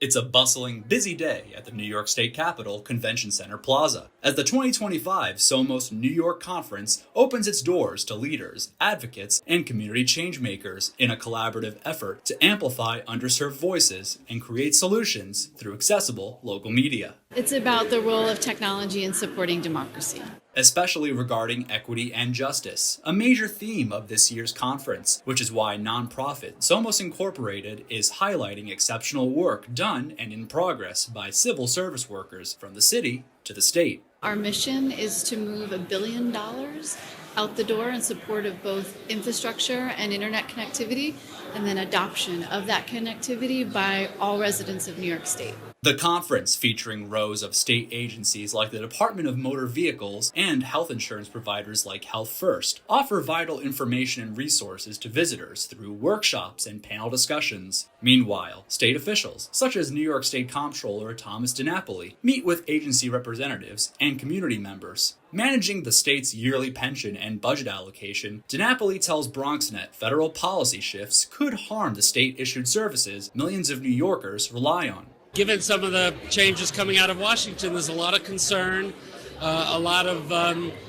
It's a bustling, busy day at the New York State Capitol Convention Center Plaza as the 2025 SOMOS New York Conference opens its doors to leaders, advocates, and community changemakers in a collaborative effort to amplify underserved voices and create solutions through accessible local media. It's about the role of technology in supporting democracy, especially regarding equity and justice, a major theme of this year's conference, which is why nonprofit SOMOS Incorporated is highlighting exceptional work done and in progress by civil service workers from the city to the state. Our mission is to move $1 billion out the door in support of both infrastructure and internet connectivity, and then adoption of that connectivity by all residents of New York State. The conference, featuring rows of state agencies like the Department of Motor Vehicles and health insurance providers like Health First, offer vital information and resources to visitors through workshops and panel discussions. Meanwhile, state officials, such as New York State Comptroller Thomas DiNapoli, meet with agency representatives and community members. Managing the state's yearly pension and budget allocation, DiNapoli tells BronxNet federal policy shifts could harm the state-issued services millions of New Yorkers rely on. Given some of the changes coming out of Washington, there's a lot of concern, a lot of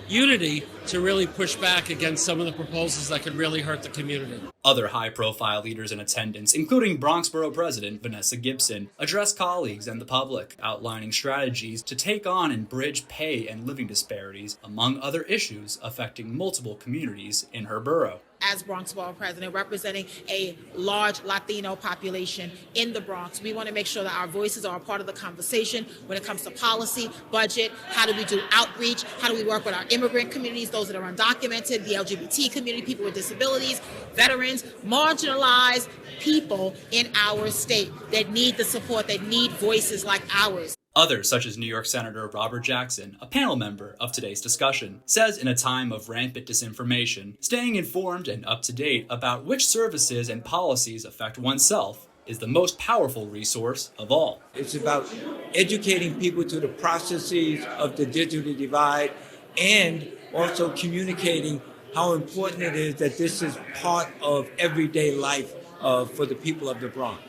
unity to really push back against some of the proposals that could really hurt the community. Other high-profile leaders in attendance, including Bronx Borough President Vanessa Gibson, addressed colleagues and the public, outlining strategies to take on and bridge pay and living disparities, among other issues affecting multiple communities in her borough. As Bronx Borough President, representing a large Latino population in the Bronx, we want to make sure that our voices are a part of the conversation when it comes to policy, budget, how do we do outreach, how do we work with our immigrant communities, those that are undocumented, the LGBT community, people with disabilities, veterans, marginalized people in our state that need the support, that need voices like ours. Others, such as New York Senator Robert Jackson, a panel member of today's discussion, says in a time of rampant disinformation, staying informed and up to date about which services and policies affect oneself is the most powerful resource of all. It's about educating people to the processes of the digital divide and also communicating how important it is that this is part of everyday life for the people of the Bronx.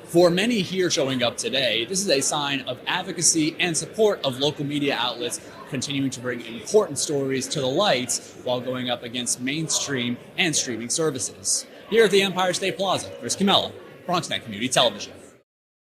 For many here showing up today, this is a sign of advocacy and support of local media outlets continuing to bring important stories to the light while going up against mainstream and streaming services. Here at the Empire State Plaza, Chris Camella, BronxNet Community Television.